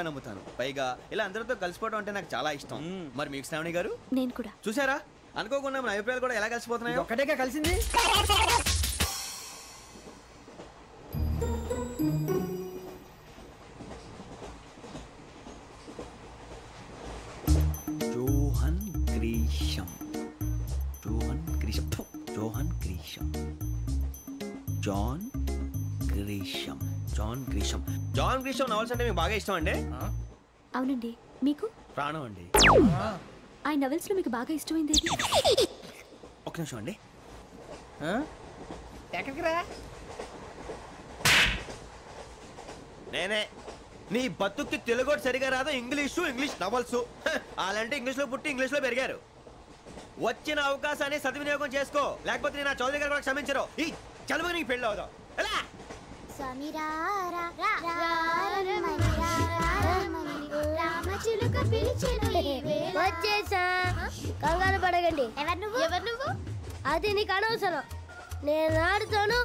నమ్ముతాను. పైగా ఇలా అందరితో కలిసిపోవడం అంటే నాకు చాలా ఇష్టం. మరి మీకు శ్రావణి గారు? నేను కూడా. చూసారా, అనుకోకుండా మన అభిప్రాయాలు కూడా ఎలా కలిసిపోతున్నాయి. ఒక్కటేగా కలిసింది. Johan Grisham, Johan Grisham, Johan Grisham, John Grisham, John Grisham. John Grisham novels అంటే మీకు బాగా ఇష్టం అండి? అవునండి. మీకు? ప్రాణం అండి. ఆ నవల్స్ లో మీకు బాగా ఇష్టమైంది? ఒక్క నిమిషం అండి. ఎక్కడికి రా? నేనే. నీ బతుక్కి తెలుగు సరిగా రాదు, ఇంగ్లీష్ నవల్స్. అలాంటి ఇంగ్లీష్ లో పుట్టి ఇంగ్లీష్ లో పెరిగారు. వచ్చిన అవకాశాన్ని సద్వినియోగం చేసుకో, లేకపోతే నేను నా చౌదరి గారు కూడా క్షమించరు. ఈ చదువు నీకు పెళ్ళి అవుదాం. ఎలా వచ్చేసా, కంగారు పడకండి. ఎవరు నువ్వు? అది నీకు అనవసరం. నేను ఆడుతాను,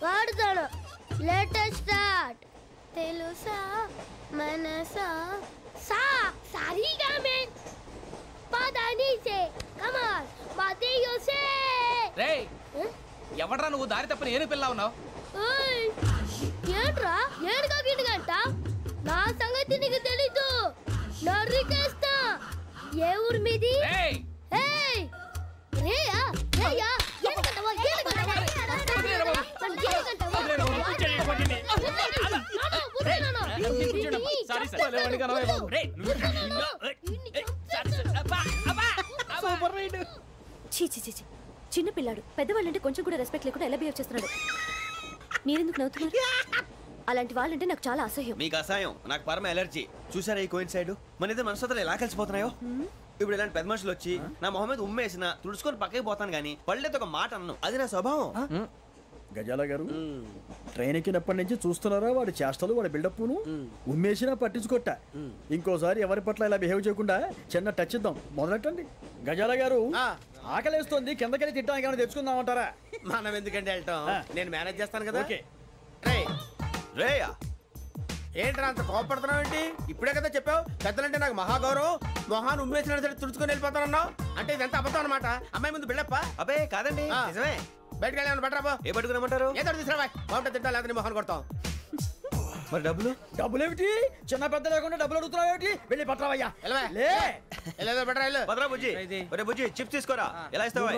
వాడుతాను. Let's start. తెలుసా మనసా సా సారీగా మే పదని సే కమాల్ మాదేయో సే. రేయ్, ఎవడ్రా నువ్వు? దారి తప్పని ఏను పిల్ల ఉన్నావు? ఏంట్రా ఏడుగా గిడుగంట? నా సంగతి నీకు తెలీదు. నరికేస్తా. ఏ ఊరు మీది? రేయ్ రేయా రేయా ఏడుగంటవా ఏడుగంటవా చిన్న పిల్లాడు. పెద్దవాళ్ళంటే కొంచెం కూడా రెస్పెక్ట్ లేకుండా ఎలా బిహేవ్ చేస్తున్నాడు. మీరెందుకు నవ్వుతున్నారు? అలాంటి వాళ్ళంటే నాకు చాలా అసహ్యం. మీకు అసహ్యం, నాకు పరమ ఎలర్జీ. చూసారా ఈ కోయిన్సైడ్? మన ఇద్దరు మనసులు ఎలా కలిసిపోతున్నాయో. ఇప్పుడు ఇలాంటి పెద్ద మనుషులు వచ్చి నా మొహం మీద ఉమ్మేసిన తుడుచుకొని పక్కకి పోతాను కానీ పళ్ళేతో ఒక మాట అన్ను. అది నా స్వభావం. గజాల గారు, ట్రైన్ ఎక్కినప్పటి నుంచి చూస్తున్నారా వాడి చేష్టలు, వాడి బిల్డప్ను? ఉమ్మేసినా పట్టించుకోట. ఇంకోసారి ఎవరి పట్ల ఇలా బిహేవ్ చేయకుండా చిన్న టచ్ ఇద్దాం. మొదలెట్టండి. గజాల గారు, ఆకలేస్తోంది, కిందకెళ్ళి తిట్టడానికి ఏమైనా తెచ్చుకుందామంటారా? మనం ఎందుకంటే వెళ్తాం, నేను మేనేజ్ చేస్తాను కదా. రేయా, ఏంట్రా అంత కోపడుతున్నావు ఏంటి? ఇప్పుడే కదా చెప్పావు పెద్దలంటే నాకు మహాగౌరవం, మొహాన్ని ఉమ్మేసిన సరే తుడుచుకొని వెళ్ళిపోతానన్నావు. అంటే ఇదంతా అబద్ధం అనమాట. అమ్మాయి ముందు బిల్డప్ప? అబ్బే కాదండి, నిజమే. బయటకు వెళ్ళి బట్రాబో. ఏ పట్టుకురమ్మంటారు? ఏదో తీసుకురా, బాగుంటుంది తింటా, లేదా మొహాన్ని కొడతాం. మరి డబ్బులు? డబ్బులు ఏమిటి? చిన్న పెద్ద లేకుండా డబ్బులు అడుగుతున్నావు ఏమిటి? వెళ్ళి పట్టరావయ్యా. బట్రా భద్రా బుజ్జి, ఒరే బుజ్జి చిప్స్ తీసుకోరా. ఎలా ఇస్తావా?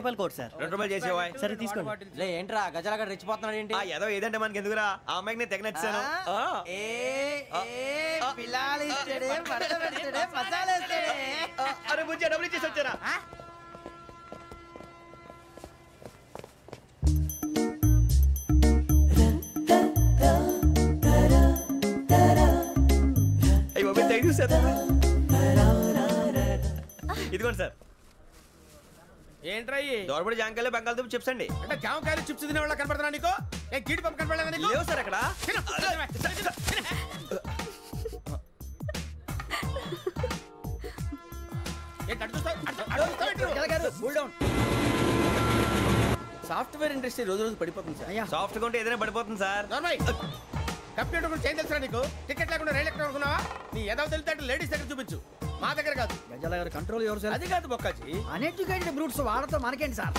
₹2 చేసేవా? సరే తీసుకోండి. ఏంట్రా గజాల గారు రెచ్చిపోతున్నాడు ఏంటి? ఏదో ఏదంటే మనకి ఎందుకురా, ఆ అమ్మాయికి నేను తెగ నచ్చాను. అరే బుజ్జి, డబ్బులు ఇచ్చేసి వచ్చారా? ఇదిగోండి సార్. ఏంట్రా దోరబడి జాంకాయలు బంగాళదుంప చిప్స్ అండి. అంటే జామకాయలు చిప్స్ తినే వాళ్ళ కనపడుతున్నా నీకు? ఏ గీడి పంపు కనపడలేదా నీకు? లేవు సార్ అక్కడ. సాఫ్ట్వేర్ ఇండస్ట్రీ రోజు రోజు పడిపోతుంది సార్. సాఫ్ట్ ఉంటే ఏదైనా పడిపోతుంది సార్. కంప్యూటర్ గురించి ఏం తెలుసా నీకు? టికెట్ లేకుండా రైలు ఎక్కడ అనుకున్నావా? నీ ఏదో తెలితే లేడీస్ దగ్గర చూపించు, మా దగ్గర కాదు. గజాల గారు కంట్రోల్ ఎవరు సార్? అది కాదు బొక్కాజీ, అన్ఎడ్యుకేటెడ్ బ్రూట్స్ వాడతో మనకేంటి సార్?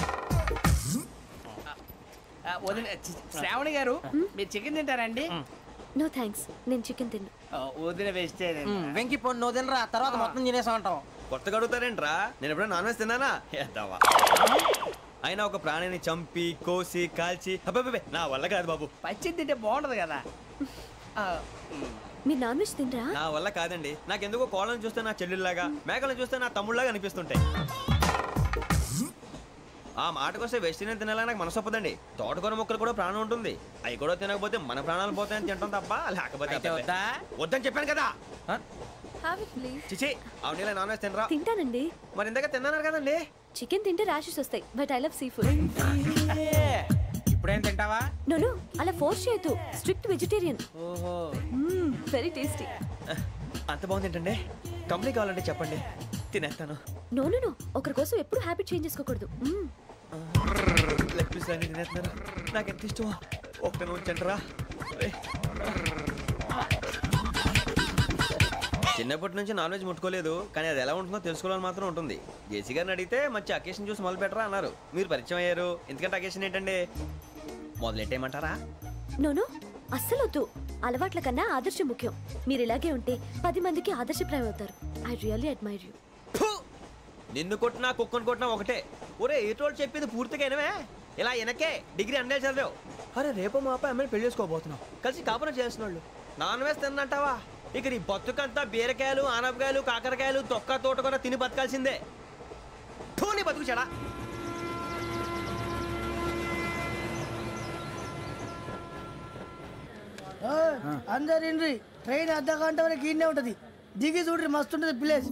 శ్రావణి గారు, మీరు చికెన్ తింటారండి? నో థ్యాంక్స్, నేను చికెన్ తిన్ను. వదిన వేస్తే వెంకి పొన్ను నువ్వు తినరా, తర్వాత మొత్తం తినేసా ఉంటాం. కొత్తగా అడుగుతారేంట్రా? నేను ఎప్పుడైనా నాన్ వెజ్ తిన్నానా? అయినా ఒక ప్రాణిని చంపి కోసి కాల్చి అబ్బే నా వల్ల కాదు బాబు. పచ్చి తింటే బాగుంటది కదా. మీరు నాన్ వెజ్ తినరా? నా వల్ల కాదండి. నాకెందుకో కోళ్ళని చూస్తే నా చెల్లెళ్ళలాగా, మేకలను చూస్తే నా తమ్ముళ్ళలాగా అనిపిస్తుంటాయి. ఆ మాటకొస్తే వెస్టిరియన్ తినాలని నాకు మనసు ఒప్పదండి. తోటకూర మొక్కలు కూడా ప్రాణం ఉంటుంది. అవి కూడా తినకపోతే మన ప్రాణాలు పోతాయని తింటాం తప్ప లేకపోతే వద్దని చెప్పాను కదా. చిచి, అవునీ నాన్ వెజ్ తినరా? తింటానండి. మరి ఇందాక తిన్నాను కదండి. చికెన్ తింటే ర్యాషెస్ వస్తాయి, but I love sea food. ఇప్పుడేం తింటావా? నో అలా ఫోర్స్ చేయొద్దు. Strict vegetarian. ఓహో, వెరీ టేస్టీ. అంత బాగుంది ఏంటండి? కంప్లీట్ కావాలంటే చెప్పండి, తినేస్తాను. నో ఒకరి కోసం ఎప్పుడు హ్యాబిట్ చేంజ్ చేసుకోకూడదు. లెగ్ పీస్ అన్ని తినేస్తున్నాను, నాకు ఎంత ఇష్టం. ఒకటే ఉంచండి రా. చిన్నప్పటి నుంచి నాన్ వెజ్ ముట్టుకోలేదు, కానీ అది ఎలా ఉంటుందో తెలుసుకోవాలని మాత్రం ఉంటుంది. జేసీ గారిని అడిగితే మంచి అకేషన్ చూసి మొదలు పెట్టరా అన్నారు. మీరు పరిచయం అయ్యారు, ఎందుకంటే అకేషన్ ఏంటండి? మొదలెట్టేయమంటారా? నోను అస్సలు వద్దు. అలవాట్ల కన్నా ఆదర్శం ముఖ్యం. మీరు ఇలాగే ఉంటే 10 మందికి ఆదర్శప్రాయం అవుతారు. I really admire you. నిన్ను కొట్టినా కుక్కను కొట్టినా ఒకటే. ఒరే ఏటోళ్ళు చెప్పింది పూర్తిగా వినవే. ఇలా వెనకే డిగ్రీ అన్నే చదివావు. అరే రేపు మా అబ్బాయి అమ్మాయిని పెళ్లి చేసుకోబోతున్నావు, కలిసి కాపురం చేసిన వాళ్ళు. నాన్ వెజ్ తిన్నంటావా? ఇక నీ బతుకంతా బీరకాయలు, ఆనపకాయలు, కాకరకాయలు, తొక్క తోట కూడా తిని బతకాల్సిందే. నీ బతుకు చెడా. అందరు ఇండ్రి ట్రైన్ అర్ధ గంట వరకు ఇన్నే ఉంటది. దిగి చూడ్రి మస్తు ఉంటది ప్లేస్.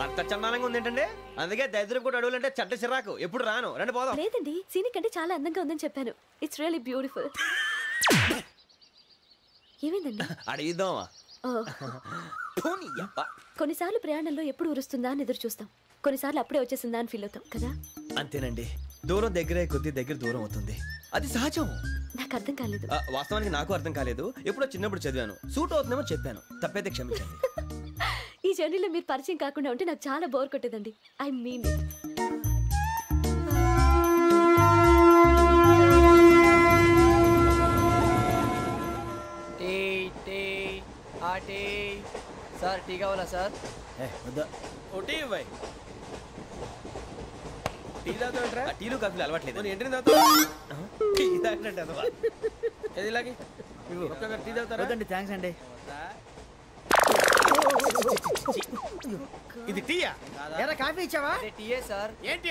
అంత చందానంగా ఉంది ఏంటంటే, అందుకే దరిద్రం కూడా అడవులంటే చెడ్డ చిరాకు. ఎప్పుడు రాను, రండి పోదాం. లేదండి, సీనిక్ అంటే చాలా అందంగా ఉందని చెప్పాను. It's really beautiful. ఏమైందండి? అడిగిద్దామా? కొన్నిసార్లు ప్రయాణంలో ఎప్పుడు ఉరుస్తుందా అని ఎదురు చూస్తాం, కొన్నిసార్లు అప్పుడే వచ్చేసిందా అని ఫీల్ అవుతాం కదా. అంతేనండి, దూరం దగ్గరే కొద్ది దగ్గర దూరం అవుతుంది, అది సహజం. నాకు అర్థం కాలేదు. వాస్తవానికి నాకు అర్థం కాలేదు. ఎప్పుడో చిన్నప్పుడు చదివాను, సూట్ అవుతుందేమో చెప్పాను, తప్పైతే క్షమించండి. ఈ జర్నీలో మీరు పరిచయం కాకుండా ఉంటే నాకు చాలా బోర్ కొట్టేదండి. I mean it. Sir tea కావాలా సార్? టీలు కాఫీలు అలవాట్లేదు. థ్యాంక్స్ అండి. ఇది టీయా? ఎరా కాఫీ ఇచ్చావా? టీయే సార్. ఏంటి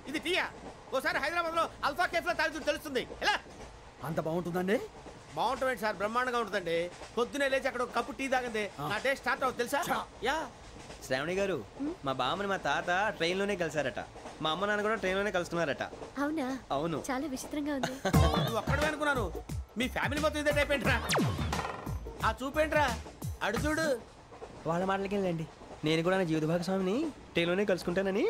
ఇది టీయా? ఓసారి హైదరాబాద్ లో అల్ఫా కేఫ్ లో తాగుతూ తెలుస్తుంది. ఎలా అంత బాగుంటుందండి? బాగుంటుంది సార్, బ్రహ్మాండంగా ఉంటుందండి. పొద్దునే లేచి అక్కడ ఒక కప్పు టీ తాగింది నా డే స్టార్ట్ అవుతుంది తెలుసా? యా. శ్రావణి గారు, మా బామ్మని మా తాత ట్రైన్ లోనే కలిసారట, మా అమ్మ నాన్న కూడా ట్రైన్ లోనే కలుస్తున్నారట. అవునా? అవును. చాలా విచిత్రంగా ఉంది. నువ్వు ఒక్కడే అనుకున్నాను, మీ ఫ్యామిలీ మొత్తం ఇదే టైప్ ఏంట్రా? ఆ చూపేంట్రా, అడు చూడు. వాళ్ళ మాటలకి వెళ్ళండి, నేను కూడా నా జీవిత భాగస్వామిని ట్రైన్ లోనే కలుసుకుంటానని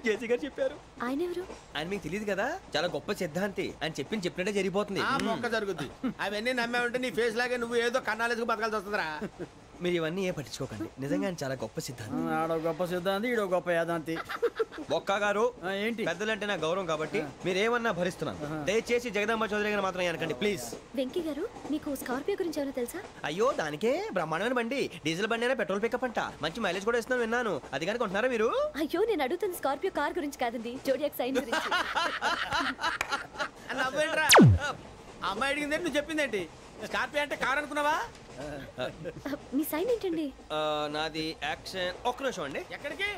జేసీ గారు చెప్పారు. ఆయన ఎవరు? ఆయన మీకు తెలియదు కదా, చాలా గొప్ప సిద్ధాంతి అని చెప్పినట్టే జరిగిపోతుంది. ఆ మొక్క జరుగుద్ది. అవన్నీ నమ్మే ఉంటే నీ ఫేస్ లాగే నువ్వు ఏదో కన్నాలేసుకు బతకాల్సి వస్తుందిరా. మీరు ఇవన్నీ ఏ పట్టించుకోకండి, నిజంగా ఆయన చాలా గొప్ప సిద్ధాంతి. ఆడో గొప్ప సిద్ధాంతి, ఈడో గొప్ప యాదాంతి. ఒక్క గారు ఏంటి? పెద్దలంటే నా గౌరవం కాబట్టి మీరు ఏమన్నా భరిస్తున్నాను. దయచేసి జగదాంబ చౌదరి గారు మాత్రం అనకండి ప్లీజ్. వెంకీ గారు, మీకు స్కార్పియో గురించి ఏమైనా తెలుసా? అయ్యో దానికే బ్రహ్మాండమైన బండి, డీజిల్ బండి అయినా పెట్రోల్ పికప్ అంట, మంచి మైలేజ్ కూడా ఇస్తున్నాను విన్నాను. అది కానీ కొంటున్నారా మీరు? అయ్యో నేను అడుగుతుంది స్కార్పియో కార్ గురించి కాదండి, జోడియాక్ సైన్ గురించి. నవ్వేంట్రా? అమ్మాయి అడిగింది నువ్వు చెప్పిందేంటి? స్కార్పియో అంటే కార్ అనుకున్నావా? మీ సైన్ ఏంటండి? నాది యాక్షన్. ఒక్క నిమిషం అండి. ఎక్కడికి?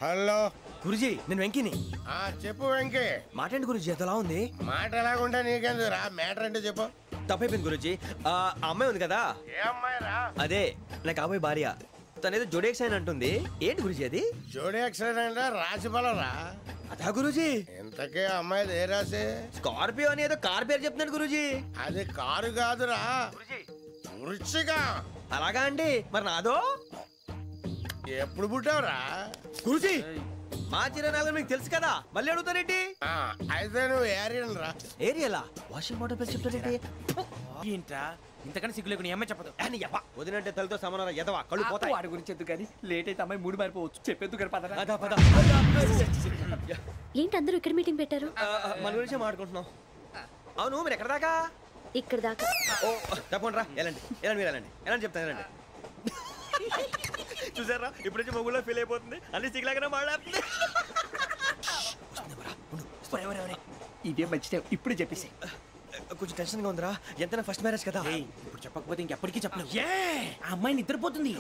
హలో గురుజీ, నేను వెంకిని. చెప్పు వెంకీ. మాట ఏంటి గురుజీ, ఎంతలా ఉంది? మాట ఎలాగుంటా నీకెందుకు రా, మ్యాటర్ అంటే చెప్పు. తప్పైపోయింది గురుజీ. ఆ అమ్మాయి ఉంది కదా, ఏ అమ్మాయి రా? అదే నా కాబోయే భార్య. తనేదో జోడేక్ సైన్ అంటుంది. ఏంటి గురుజీ అది? జోడి యాక్సిడెంట్ రాసి బలరా? అదా గురుజీ. ఇంతకే అమ్మాయిది ఏ రాసి? స్కార్పియో అని ఏదో కార్ పేరు చెప్తున్నాడు గురుజీ. అది కారు కాదురా, వృచ్చిక. అలాగా అండి, మరి నాదో? ఎప్పుడు పుట్టావురా? గురుజీ మా చిరనాలు మీకు తెలుసు కదా, మళ్ళీ అడుగుతారేంటి? అయితే నువ్వు ఏరియన్ రా. ఏరియలా? వాషింగ్ వాటర్ పేరు చెప్తారేంటి? ఏంట్రా ఇంతకన్నా సిగ్గు లేకుండా ఏమై చెప్పదు. వదినంటే తలతో సమానం ఎదవా, కళ్ళు పోతాయి. వాడి గురించి ఎందుకు కానీ, లేట్ అయితే అమ్మాయి మూడు మారిపోవచ్చు. చెప్పేందుకు కానీ పదరా. అదా పద. ఏంటి అందరూ ఇక్కడ మీటింగ్ పెట్టారు? మన గురించే మాట్లాడుకుంటున్నాం. అవును మీరు ఎక్కడ దాకా? ఇక్కడ దాకా. ఓ తప్పకుండా రా, వెళ్ళండి వెళ్ళండి, మీరు వెళ్ళండి వెళ్ళండి, చెప్తాను వెళ్ళండి. చూసారా ఇప్పుడు నుంచి మొగుల్లో ఫీల్ అయిపోతుంది, అన్ని సిగ్లాగానే మాట్లాడుతుంది. ఇదే మంచి టైం, ఇప్పుడు చెప్పేసి. కొంచెం టెన్షన్ గా ఉందిరా, ఎంతైనా ఫస్ట్ మ్యారేజ్ కదా. ఇప్పుడు చెప్పకపోతే ఇంకెప్పటికీ చెప్పలేవు. ఆ అమ్మాయి నిద్రపోతుంది.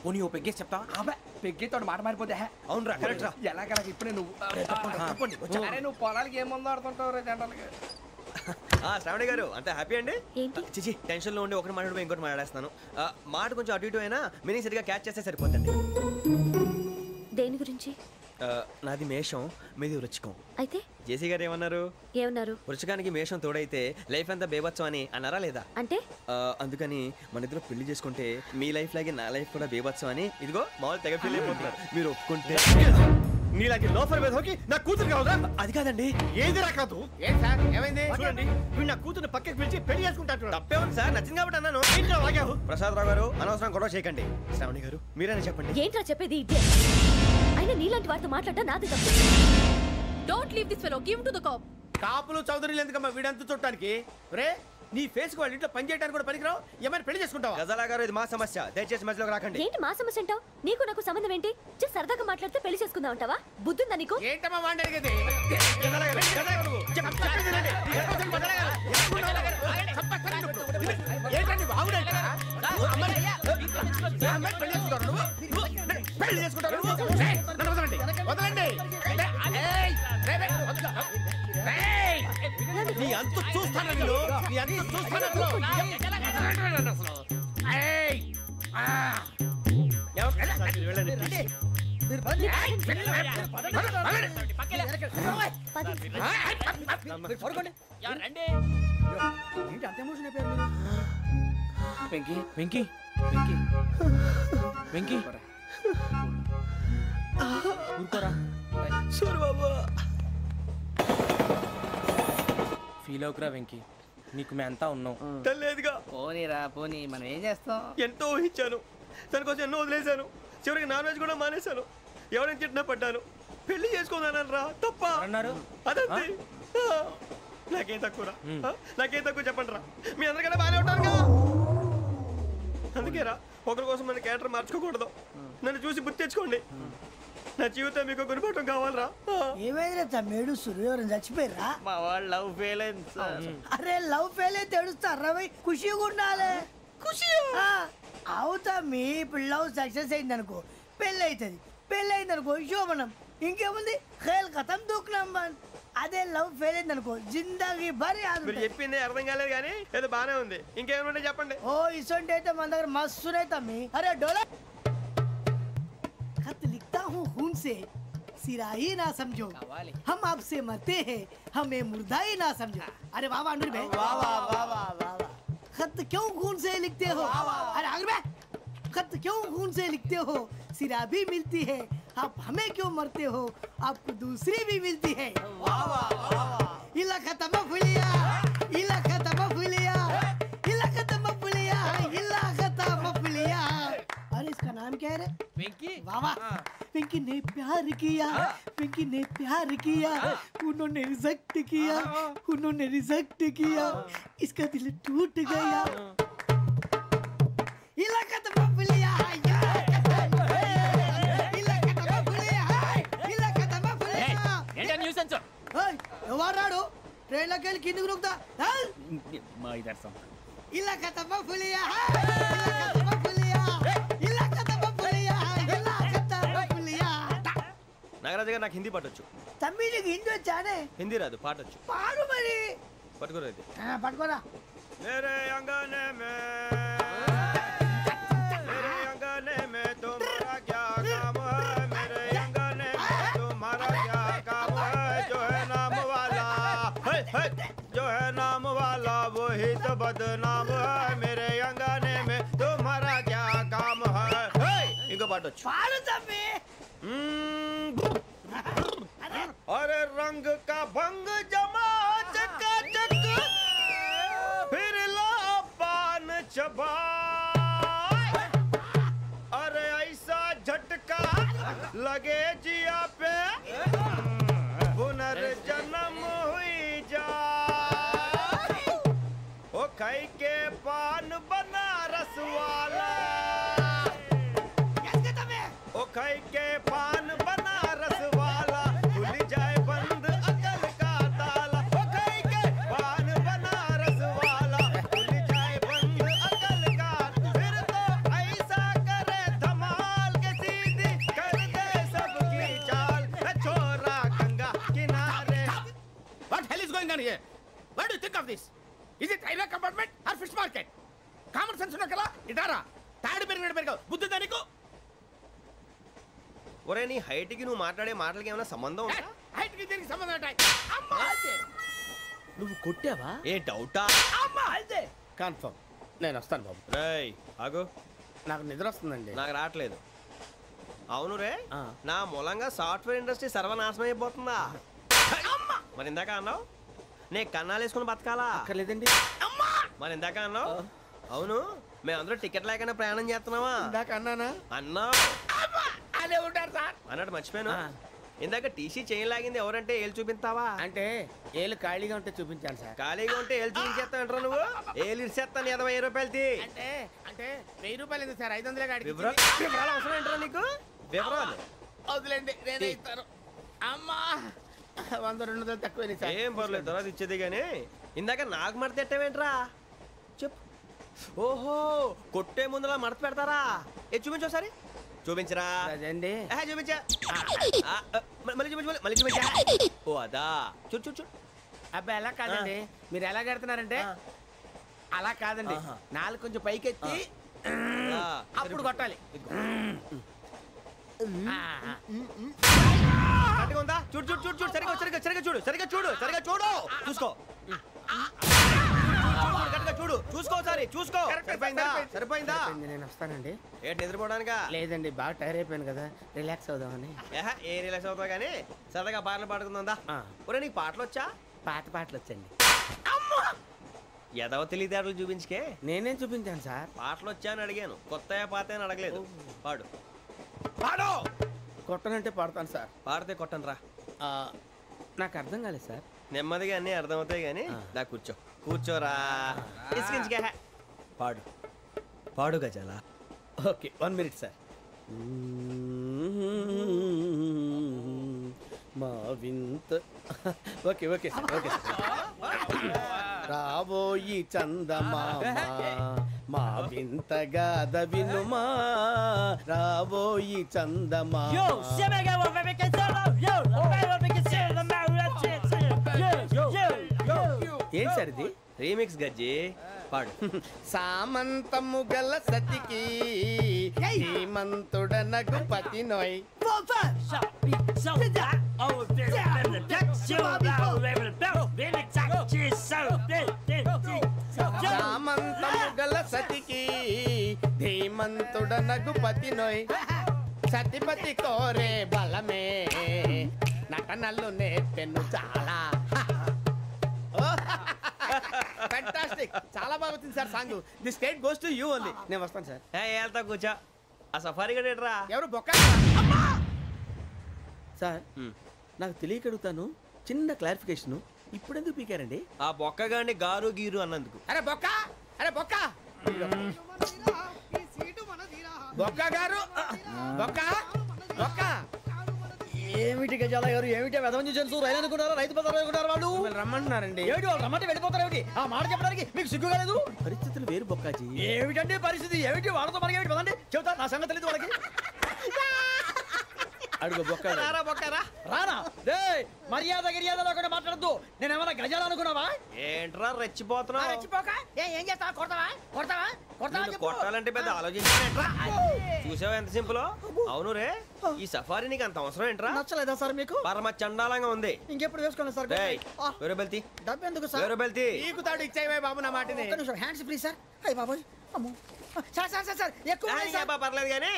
పోనీ ఓ పెగ్గేసి చెప్తా. పెగ్గేతో మాట మారిపోతే. అవునరా, కరెక్ట్ రా. ఎలాగలా ఇప్పుడే నువ్వు నువ్వు పొలాలకి ఏం ముందు ఆడుతుంటావు రే జనరల్గా. శ్రావణి గారు అంత హ్యాపీ అండి? ఏంటి? చిచి టెన్షన్ లో ఉండి ఒకటి మాట్లాడిపోయి ఇంకోటి మాట్లాడేస్తాను. మాట కొంచెం అటు ఇటు అయినా మీనింగ్ సరిగా క్యాచ్ చేస్తే సరిపోతుంది. దేని గురించి? నాది మేషం, మీది వృచ్చికం. అయితే జేసీ గారు ఏమన్నారు? వృచ్చికానికి మేషం తోడైతే లైఫ్ అంతా బేబత్సం అని అన్నారా లేదా? అంటే అందుకని మన ఇద్దరు పెళ్లి చేసుకుంటే మీ లైఫ్ లాగే నా లైఫ్ కూడా బేబత్సం అని ఇదిగో మామూలు తెగ పెళ్లి అయిపోతున్నారు. మీరు ఒప్పుకుంటే నీలాంటి లోఫర్ మీద హోకి నా కూతురు కావదా? అది కాదండి. ఏది రాకాదు. ఏం సార్ ఏమైంది? చూడండి వీడు నా కూతురు పక్కకి పిలిచి పెళ్లి చేసుకుంటాడు. తప్పే ఉంది సార్, నచ్చింది కాబట్టి అన్నాను. ప్రసాద్ రావు గారు అనవసరం గొడవ చేయకండి. శ్రావణి గారు మీరైనా చెప్పండి. ఏంట్రా చెప్పేది? అయినా నీలాంటి వారితో మాట్లాడటం నాది తప్పు. Don't leave this fellow, give to the cop. కాపులు చౌదరులు ఎందుకమ్మా వీడంతా చుట్టానికి? రే నీ ఫేస్ కు వాళ్ళ ఇంట్లో పని చేయడానికి కూడా పనికిరావు. ఏమైనా పెళ్లి చేసుకుంటావా? గజాలా గారు ఇది మా సమస్య, దయచేసి మధ్యలోకి రాకండి. ఏంటి మా సమస్య అంటావు? నీకు నాకు సంబంధం ఏంటి? జస్ట్ సరదాగా మాట్లాడితే పెళ్లి చేసుకుందాం అంటావా? బుద్ధుందా నీకు? ఏంటమ్మా వాడిని అడిగేది? పెళ్లి చేసుకుంటారు. వదలండి. నీ అంత చూస్తాను నీ అంత చూస్తాను. వెంకీ వెంకీ వెంకీ వెంకీ ఊరుకోరా. ఫీల్ అవుకురా వెంకీ, నీకు మేమంతా ఉన్నాం. తెలియదుగా. పోనీరా పోనీ, మనం ఏం చేస్తాం? ఎంతో ఊహించాను, దానికోసం ఎన్నో వదిలేశాను. చివరికి నాన్ వెజ్ కూడా మానేశాను. ఎవరైనా తిట్టినా పడ్డాను. పెళ్లి చేసుకోదానని రా తప్ప అన్నారు. అదంతే. నాకేం తక్కువ నాకేం తక్కువ చెప్పండి రా. మీ అందరికన్నా బాగానే ఉంటారుగా. అందుకే రా, ఒకరి కోసం మన క్యారెక్టర్ మార్చుకోకూడదు. నన్ను చూసి గుర్తు తెచ్చుకోండి. నా జీవితం మీకు గురిపటం కావాలరా. ఏమైనా తమ్మేడు ఎవరైనా చచ్చిపోయిరా? మా వాళ్ళు లవ్ ఫెయిల్ అయింది. అరే లవ్ ఫెయిల్ అయితే ఏడుస్తారా? ఖుషిగా ఉండాలి. ఖుషి అవుతా. మీ ఇప్పుడు లవ్ సక్సెస్ అయింది అనుకో పెళ్ళి అవుతుంది. పెళ్ళి అయింది అనుకో శోభనం. ఇంకేముంది ఖేల్ కథం దూకునాం బాన్. అదే లవ్ ఫెయిల్ అయింది అనుకో జిందగీ భారీ. మీరు చెప్పింది అర్థం కాలేదు కానీ ఏదో బానే ఉంది. ఇంకేమైనా చెప్పండి. ఓ ఇసొంటి అయితే మన దగ్గర మస్తునే తమ్మి. అరే డోలా खत लिखता हूँ खून से सिरा ही ना समझो, हम आपसे मरते हैं हमें मुर्दा ही ना समझो. अरे वाह वाह अनुर भाई, वाह वाह वाह वाह वाह. खत क्यों खून से लिखते हो? अरे अनुर भाई, खत क्यों खून से लिखते हो? सिरा भी मिलती है, आप हमें क्यों मरते हो? आपको दूसरी भी मिलती है. वाह वाह वाह. इला खत्म फुलिया, इला खत्म फुलिया, इला खत्म फुलिया, इला खत्म फुलिया. अरे इसका नाम क्या है रे? వెంకీ. वाह वाह. पिंकी ने प्यार किया, पिंकी ने प्यार किया, उन्होंने रिजेक्ट किया, उन्होंने रिजेक्ट किया, इसका दिल टूट गया. इलाका तो बबलिया है, इलाका तो बबलिया है, इलाका तो बबलिया. ఏంటా న్యూసెన్స్? ओए ఎవరాడు ట్రైన్ లోకి వెళ్ళి కిందకు నొక్కుతా. మా ఇదర్సం. इलाका तो बबलिया है, इलाका तो बबलिया, इलाका तो बबलिया, इलाका तो बबलिया. నాగరాజు గారు నాకు హిందీ పాటొచ్చు. తమ్మి నీకు హిందీ వచ్చానే? హిందీ రాదు, పాటొచ్చు. పాడు మరి. పట్టుకోరైతే పట్టుకోరా. मेरे अंगने में मेरे अंगने में तुम्हारा क्या काम है? मेरे अंगने में तुम्हारा क्या काम है? जो है नाम वाला जो है नाम वाला वही तो बदनाम है. मेरे अंगने में तुम्हारा क्या काम है? इनको पाटो పాడు తమ్మి. अरे रंग का भंग जमा चकाचक फिर ला पान चबा. अरे ऐसा झटका लगे जिया पे पुनर्जन्म हुई जा. ओ खाई के पान बनारस वाला, ओ खाई के पान बनारस वाला खुल जाए बंद अकल का ताला. ओ खाई के पान बनारस वाला खुल जाए बंद अकल का. फिर तो ऐसा करे धमाल के सीधी कर दे सबकी चाल. छोरा गंगा किनारे. What hell is going on here? What do you think of this? Is it railway compartment or fish market? Common sense ఉన్న కదా ఇటారా. తాడు పెరిగినట్టు పెరిగావు. బుద్ధి దానికి ఒరే నీ హైట్ కి నువ్వు మాట్లాడే మాటలకి ఏమైనా సంబంధం ఉందా? హైట్ కి దీనికి సంబంధం ఉంటాయి. అమ్మా అదే. నువ్వు కొట్టావా? ఏ డౌటా? అమ్మా అదే. కన్ఫర్మ్. నేను వస్తాను బాబు. రేయ్ ఆగు. నాకు నిద్ర వస్తుందండి. నాకు రావట్లేదు. అవును రే, నా మూలంగా సాఫ్ట్వేర్ ఇండస్ట్రీ సర్వనాశనం అయిపోతుందా? మరి ఇందాక అన్నావు నే కన్నాలు వేసుకుని బతకాలా? అక్కర్లేదండి. మరి ఇందాక అన్నావు అవును మేమందరూ టికెట్ లేకుండా ప్రయాణం చేస్తున్నావా? ఇందాక అన్నానా? అన్నావు. అదే ఉంటారు సార్. అన్నట్టు మర్చిపోయాను. ఇందాక టీసీ చేయి లాగింది ఎవరంటే ఏళ్ళు చూపిస్తావా? అంటే ఏళ్ళు ఖాళీగా ఉంటే చూపించాను సార్. ఖాళీగా ఉంటే ఏళ్ళు చూపించేస్తావు నువ్వు? ఏళ్ళు ఇచ్చేస్తాను 20 రూపాయలు తీ. అంటే అంటే 1000 రూపాయలు ఎందుకు సార్? 500 కాడికి వివరాలు అవసరం ఏంటరా నీకు? వివరాలు వదిలేండి, నేనే ఇస్తాను. అమ్మా 100-200 తక్కువ సార్. ఏం పర్లేదు తర్వాత ఇచ్చేది కానీ ఇందాక నాకు మడత ఎట్టవేంట్రా చెప్పు. ఓహో కొట్టే ముందులా మడత పెడతారా? ఏ చూపించు ఒకసారి. చూపించరా? అదండి. చూపించా. మళ్ళీ చూపించు మళ్ళీ చూపించా. ఓ అదా చూడు చూడు చూడు. అబ్బాయి ఎలా కాదండి, మీరు ఎలా కడుతున్నారంటే అలా కాదండి. నాలుగు కొంచెం పైకెత్తి అప్పుడు కొట్టాలి. కరెక్ట్గా ఉందా? చూడు చూడు చూడు చూడు సరిగా సరిగా సరిగా చూడు సరిగా చూడు సరిగా చూడు చూసుకో. కరెక్ట్గా చూడు చూసుకో ఒకసారి చూసుకో. సరిపోయిందా? సరిపోయిందా? నేను వస్తానండి. ఏంటి నిద్రపోవడానికా? లేదండి, బాగా టైర్ అయిపోయాను కదా, రిలాక్స్ అవుదామని. ఏ రిలాక్స్ అవుతావు కానీ సరదాగా పాటలు పాడుకుందా? ఒరే నీకు పాటలు వచ్చా? పాత పాటలు వచ్చండి. ఎదవ తెలివితేటలు చూపించుకే. నేనేం చూపించాను సార్? పాటలు వచ్చా అని అడిగాను, కొత్త పాత అని అడగలేదు. పాడు పాడు. కొట్టనంటే పాడతాను సార్. పాడితే కొట్టను రా. నాకు అర్థం కాలేదు సార్. నెమ్మదిగా అన్నీ అర్థమవుతాయి కానీ దా కూర్చో. కూర్చోరా. ఇసుకించుకే. పాడు పాడు గజాల. Okay 1 minute sir. మా వింత. Okay okay sir okay sir. రాబోయి చందమామ మా వింతగా వినుమా, రాబోయి చందమామ. ఏం సార్ ఇది? రీమిక్స్ గజ్జి. పాడు. సామంతము గల సతికి హేమంతుడనగు పతి నోయ్. సామంతము గల సతికి ధీమంతుడనగు పతి నోయ్. సతిపతి కోరే బలమే నటనలు నేర్పెను చాలా. ఫ్యాంటాస్టిక్, చాలా బాగా వచ్చింది sir song. The state goes to you only. నేను వస్తాను సార్. వెళ్తా కూర్చో. ఆ సఫారీ గడేట్రా. ఎవరు బొక్క సార్? నాకు తెలియక అడుగుతాను, చిన్న క్లారిఫికేషన్. ఇప్పుడెందుకు పీకారండి? ఆ బొక్కగాండి గారు గీరు అన్నందుకు. అరే బొక్క, అరే బొక్క, బొక్క గారు, బొక్క బొక్క. ఏమిటి గజాల గారు, ఏమిటి వెదవని తెలుసు? రైలు అనుకున్నారా? రైతు బజార్ అనుకున్నారు వాళ్ళు? రమ్మంటున్నారండి. ఏమిటి వాళ్ళు రమ్మంటే వెళ్ళిపోతారు? ఏమిటి ఆ మాట చెప్పడానికి మీకు సిగ్గు కాలేదు? పరిస్థితులు వేరు బొక్కాజీ. ఏమిటండి పరిస్థితి? ఏమిటి వాళ్ళతో మనకి ఏమిటి? పదండి చెబుతా, నా సంగతి తెలియదు వాళ్ళకి. అడుగు బొక్క. రారా బొక్కరా. రానా? రే మర్యాద గిర్యాద లేకుండా మాట్లాడద్దు. నేనేమన్నా గజాలు అనుకున్నావా? ఏంట్రా రెచ్చిపోతున్నావు? రెచ్చిపోక ఏం చేస్తావా? కొడతావా కొడతావా కొడతావా? నిన్ను కొట్టాలంటే పెద్ద ఆలోచించానేంట్రా? చూసావా ఎంత సింపుల్? అవును రే, ఈ సఫారీ నీకు అంత అవసరం ఏంట్రా? నచ్చలేదా సార్ మీకు? పరమ చండాలంగా ఉంది. ఇంకెప్పుడు వేసుకోండి సార్. వేరే బెల్తి. డబ్బు ఎందుకు సార్? వేరే బెల్తి. నీకు తాడు ఇచ్చాయి బాబు నా మాటని. ఒక్క నిమిషం హ్యాండ్స్ ప్లీజ్ సార్. అయ్య బాబోయ్ అమ్మో. సార్ సార్ సార్ సార్ ఎక్కువ ఉన్నాయి సార్. పర్లేదు కానీ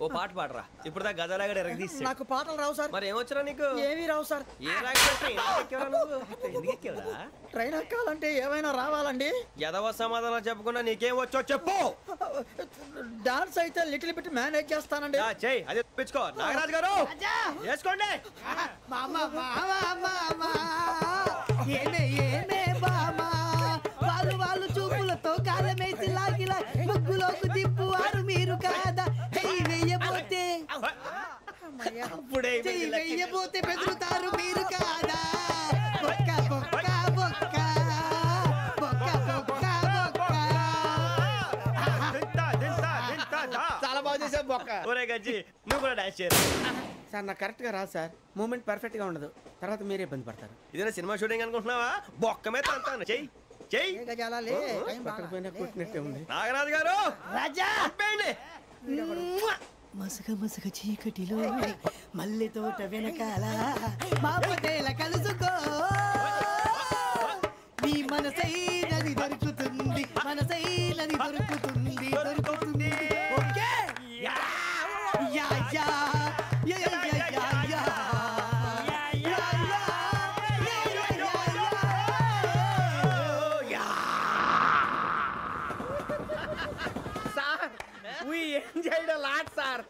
ఓ పాట పాడరా. ఇప్పుడు దా గదలాగడ ఎరగదీసి. నాకు పాటలు రావు సార్. మరి ఏమొచ్చరా నీకు? ఏమీ రావు సార్. ఏ రాకెవరా? ట్రైన్ ఎక్కాలంటే ఏమైనా రావాలండి. ఎదవ సమాధానం చెప్పకుండా నీకేం వచ్చో చెప్పు. డాన్స్ అయితే లిటిల్ బిట్ మేనేజ్ చేస్తానండి. చెయ్యి, అదే తెప్పించుకో. నాగరాజు గారు వేసుకోండి. వాళ్ళు చూపులతో కాలమేసి లాగిలా ముగ్గులోకి దిప్పువారు మీరు కాదా? వెయ్యబోతే బెదురుతారు మీరు కాదా? బొక్క బొక్క బొక్క బొక్క బొక్క బొక్క. చాలా బాగా చేసావు బొక్క. ఒరే గజ్జి నువ్వు కూడా డాన్స్ చేయరు సార్. నాకు కరెక్ట్ గా రాదు సార్. మూమెంట్ పర్ఫెక్ట్ గా ఉండదు, తర్వాత మీరే ఇబ్బంది పడతారు. ఇదేనా సినిమా షూటింగ్ అనుకుంటున్నావా? బొక్క మీద అంటాను. చెయ్యి చెయ్యి. పట్టకపోయినా కొట్టినట్టే ఉంది. నాగరాజు గారు రాజా చెప్పండి. మసక మసక చీకటిలో మల్లె తోట వెనకాల మా పటేల కలుసుకో నీ మనసైనది దొరుకుతుంది మనసైనది దొరుకుతుంది దొరుకుతుంది okay yeah yeah yeah yeah yeah yeah yeah lot sir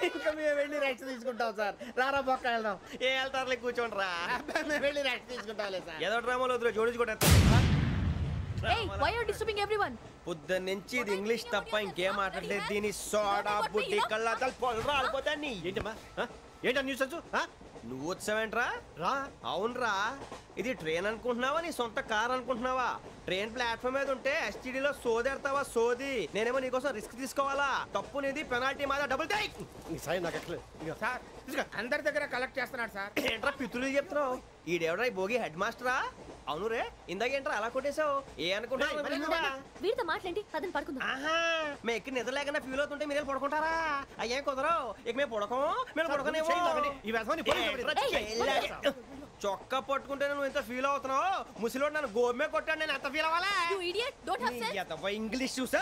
ఇంకా మేము వెళ్ళి రెస్ట్ తీసుకుంటాం సార్ రారా బొక్క వెళ్దాం ఏ వెళ్తారులే కూర్చోండి రా మేము వెళ్ళి రెస్ట్ తీసుకుంటాంలే సార్ ఏదో డ్రామాలో వద్దు జోడించుకుంటా Hey, why are you disturbing everyone? పొద్దున్న నుంచి ఇది ఇంగ్లీష్ తప్ప ఇంకేం మాట్లాడలేదు దీని సోడా బుడ్డి కళ్ళాతలు పొలరా ఆడిపోతా నీ ఏంటమ్మా ఏంటా న్యూస్ వచ్చు నువ్వు వచ్చావేంట్రా రా అవునరా ఇది ట్రైన్ అనుకుంటున్నావా నీ సొంత కార్ అనుకుంటున్నావా ట్రైన్ ప్లాట్ఫామ్ మీద ఉంటే ఎస్టీడీలో సోదేడతావా సోది నేనేమో నీకోసం రిస్క్ తీసుకోవాలా తప్పు నీది పెనాల్టీ మాదా డబుల్ టై సార్ అందరి దగ్గర కలెక్ట్ చేస్తున్నాడు సార్ ఏంట్రా పితులు చెప్తున్నావు ఈడెవడ్రా భోగి హెడ్ మాస్టరా అవును రే ఇందాకేంట్రా అలా కొట్టేశావు ఏ అనుకుంటా వీరితో మాట్లాడి పదని పడుకుందాం. మేము ఎక్కి నిద్ర లేకుండా ఫీల్ అవుతుంటే మీరు పడుకుంటారా అయ్యేం కుదరవు ఇక మేము పడకం మేము పడకనేమో చొక్కా పట్టుకుంటే నువ్వు ఎంత ఫీల్ అవుతున్నావు ముసిలోడు నన్ను గోమే కొట్టాడు నేను ఎంత ఫీల్ అవ్వాలా You idiot, don't have sense. English చూసా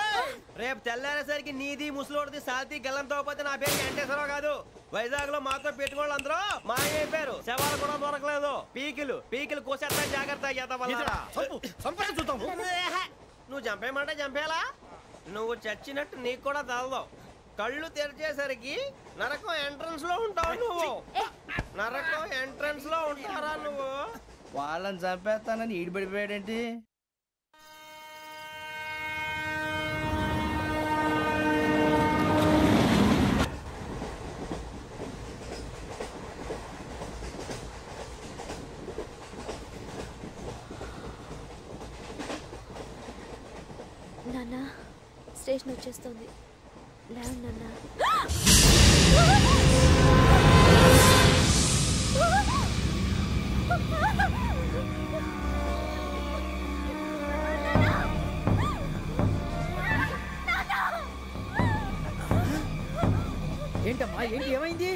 రేపు తెల్లారేసరికి నీది ముసలోడిది సాల్తీ గల్లంతో పోతే నా పేరు వెంకటేశ్వరరావు కాదు వైజాగ్ లో మాతో పెట్టుకోళ్ళు అందరూ మాయైపోయారు శవాలు కూడా దొరకలేదు పీకిలు కోసేస్తా జాగ్రత్త నువ్వు చంపేయమంటే చంపేలా నువ్వు చచ్చినట్టు నీకు కూడా తగదు కళ్ళు తెరిచేసరికి నరకం ఎంట్రన్స్ లో ఉంటావు నువ్వు నరకం ఎంట్రన్స్ లో ఉంటారా నువ్వు వాళ్ళని చంపేస్తానని ఈడిపడిపోయాడేంటి నాన్న స్టేషన్ వచ్చేస్తుంది లేవు నాన్న ఏంటమ్మా ఏంటి ఏమైంది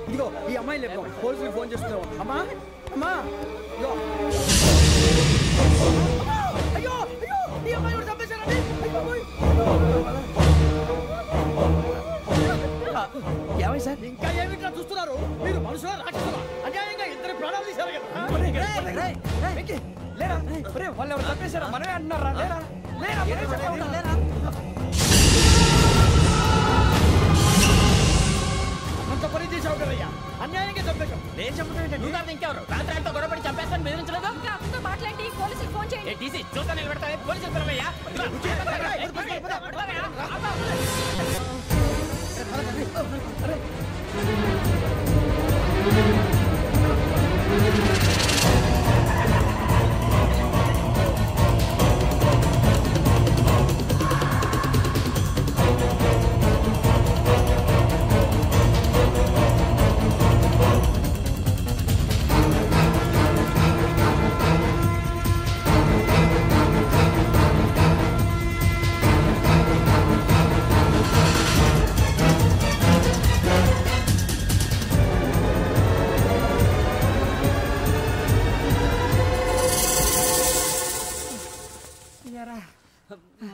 ఇదిగో ఈ అమ్మాయి లేపు పోలీసులకు ఫోన్ చేస్తున్నావు అమ్మా అమ్మా అయ్యో అయ్యో ఈ అమ్మాయి కూడా చంపేశారండి ఏమై సార్ ఇంకా ఏమిట్లా చూస్తున్నారు మీరు మనుషుల రాక్షసులా అన్యాయంగా ఇద్దరు ప్రాణాలు తీశారు కదా లేరా వాళ్ళు ఎవరు చంపేశారా మనమే అంటున్నారా లేరా లేరా అంత పని చేసావు కదయ్యా అన్యాయంగా చంపేశావు నేను చెప్పడం నువ్వు ఇంకెవరు రాత్రి గొడవపడి చంపేస్తాను బెదిరించలేదు ఇంకా అతనితో మాట్లాడి పోలీసులకు ఫోన్ చేయండి టీసీ చూస్తా నిలబెడతా పోలీసులు పిలవయ్యా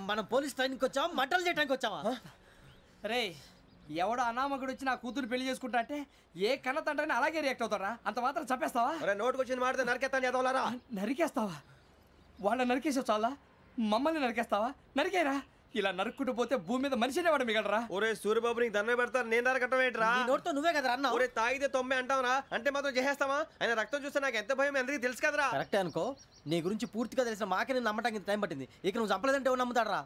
మనం పోలీస్ ట్రైనింగ్ వచ్చావా మంటలు చేయడానికి వచ్చావా రే ఎవడో అనామకుడు వచ్చి నా కూతురు పెళ్లి చేసుకుంటా అంటే ఏ కన్న తండ్రిని అలాగే రియాక్ట్ అవుతారా అంత మాత్రం చంపేస్తావా నోటుకు వచ్చింది మాడితే నరికేస్తాను చదవాలరా నరికేస్తావా వాళ్ళని నరికేసావు చాలా మమ్మల్ని నరికేస్తావా నరికేరా ఇలా నరుక్కుంటూ పోతే భూమి మీద మనిషినే వాడు మిగలరా ఒరే సూర్యబాబు నీకు దండ పెడతారు నేను నరకటం ఏంట్రా నోటితో నువ్వే కదా అన్నా ఒరే తాగితే 90 అంటావరా అంటే మాత్రం చేసేస్తావా ఆయన రక్తం చూస్తే నాకు ఎంత భయం అందరికీ తెలుసు కదరా కరెక్టే అనుకో నీ గురించి పూర్తిగా తెలిసిన మాకే నేను నమ్మటానికి టైం పట్టింది ఇక నువ్వు చంపలేదంటే ఎవరు నమ్ముతాడరా